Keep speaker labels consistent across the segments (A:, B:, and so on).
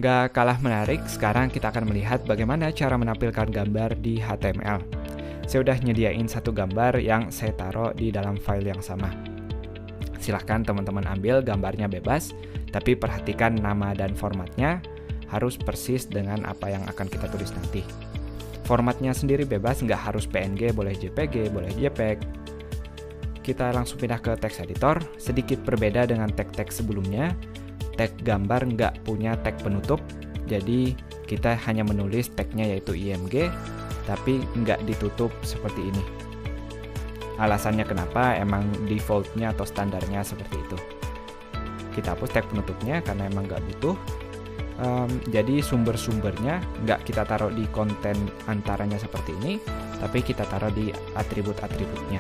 A: Gak kalah menarik, sekarang kita akan melihat bagaimana cara menampilkan gambar di HTML. Saya udah nyediain satu gambar yang saya taruh di dalam file yang sama. Silahkan teman-teman ambil gambarnya bebas, tapi perhatikan nama dan formatnya harus persis dengan apa yang akan kita tulis nanti. Formatnya sendiri bebas, nggak harus PNG, boleh JPG, boleh JPEG. Kita langsung pindah ke text editor, sedikit berbeda dengan tag-tag sebelumnya. Tag gambar nggak punya tag penutup, jadi kita hanya menulis tagnya yaitu IMG, tapi nggak ditutup seperti ini. Alasannya kenapa? Emang defaultnya atau standarnya seperti itu. Kita hapus tag penutupnya karena emang nggak butuh. Jadi sumber-sumbernya nggak kita taruh di konten antaranya seperti ini, tapi kita taruh di atribut-atributnya.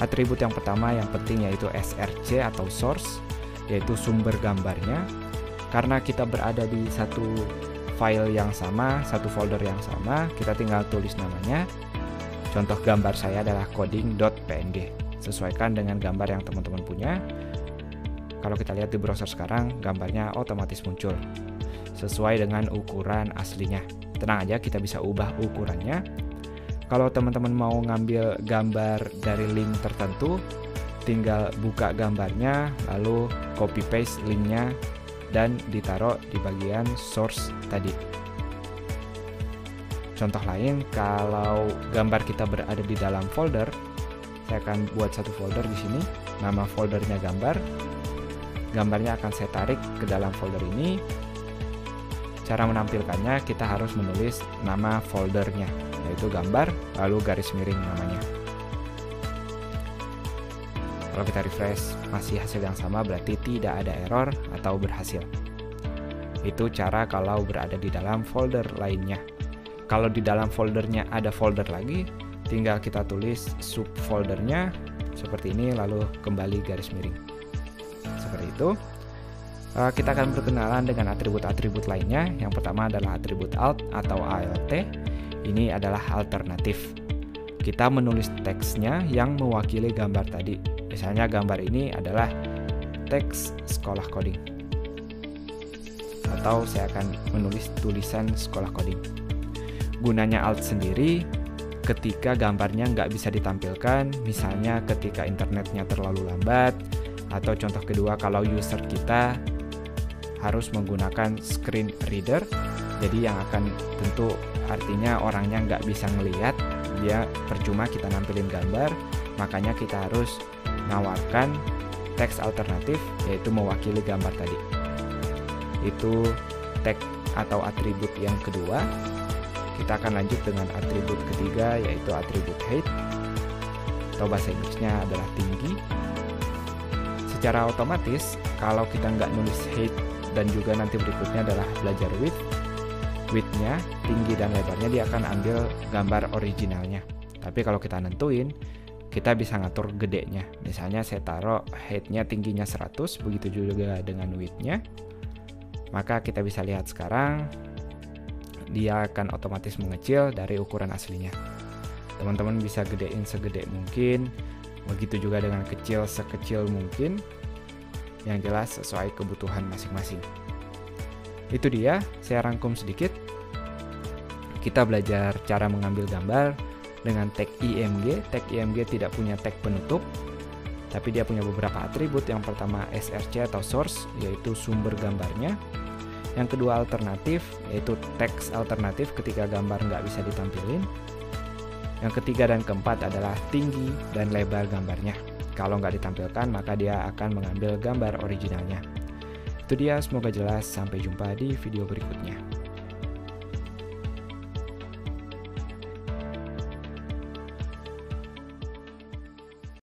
A: Atribut yang pertama yang penting yaitu src atau source, yaitu sumber gambarnya. Karena kita berada di satu file yang sama, satu folder yang sama, kita tinggal tulis namanya. Contoh gambar saya adalah coding.png. Sesuaikan dengan gambar yang teman-teman punya. Kalau kita lihat di browser sekarang, gambarnya otomatis muncul sesuai dengan ukuran aslinya. Tenang aja, kita bisa ubah ukurannya. Kalau teman-teman mau ngambil gambar dari link tertentu, tinggal buka gambarnya, lalu copy paste linknya dan ditaruh di bagian source tadi. Contoh lain, kalau gambar kita berada di dalam folder, saya akan buat satu folder di sini, nama foldernya gambar. Gambarnya akan saya tarik ke dalam folder ini. Cara menampilkannya, kita harus menulis nama foldernya, yaitu gambar, lalu garis miring namanya. Kalau kita refresh masih hasil yang sama, berarti tidak ada error atau berhasil. Itu cara kalau berada di dalam folder lainnya. Kalau di dalam foldernya ada folder lagi, tinggal kita tulis subfoldernya seperti ini, lalu kembali garis miring. Seperti itu. Kita akan berkenalan dengan atribut-atribut lainnya. Yang pertama adalah atribut alt atau ALT. Ini adalah alternatif. Kita menulis teksnya yang mewakili gambar tadi. Misalnya gambar ini adalah teks sekolah coding. Atau saya akan menulis tulisan sekolah coding. Gunanya alt sendiri, ketika gambarnya nggak bisa ditampilkan, misalnya ketika internetnya terlalu lambat, atau contoh kedua kalau user kita harus menggunakan screen reader, jadi yang akan tentu artinya orangnya nggak bisa ngelihat, dia percuma kita nampilin gambar, makanya kita harus menawarkan teks alternatif yaitu mewakili gambar tadi. Itu tag atau atribut yang kedua. Kita akan lanjut dengan atribut ketiga yaitu atribut height, atau bahasa Inggrisnya adalah tinggi. Secara otomatis kalau kita nggak nulis height dan juga nanti berikutnya adalah belajar width-nya, tinggi dan lebarnya, dia akan ambil gambar originalnya. Tapi kalau kita nentuin, kita bisa ngatur gedenya. Misalnya saya taruh height-nya tingginya 100, begitu juga dengan width-nya. Maka kita bisa lihat sekarang, dia akan otomatis mengecil dari ukuran aslinya. Teman-teman bisa gedein segede mungkin, begitu juga dengan kecil sekecil mungkin. Yang jelas sesuai kebutuhan masing-masing. Itu dia, saya rangkum sedikit. Kita belajar cara mengambil gambar dengan tag IMG. Tag IMG tidak punya tag penutup, tapi dia punya beberapa atribut. Yang pertama src atau source, yaitu sumber gambarnya. Yang kedua alternatif, yaitu teks alternatif ketika gambar nggak bisa ditampilin. Yang ketiga dan keempat adalah tinggi dan lebar gambarnya. Kalau nggak ditampilkan, maka dia akan mengambil gambar originalnya. Itu dia, semoga jelas. Sampai jumpa di video berikutnya.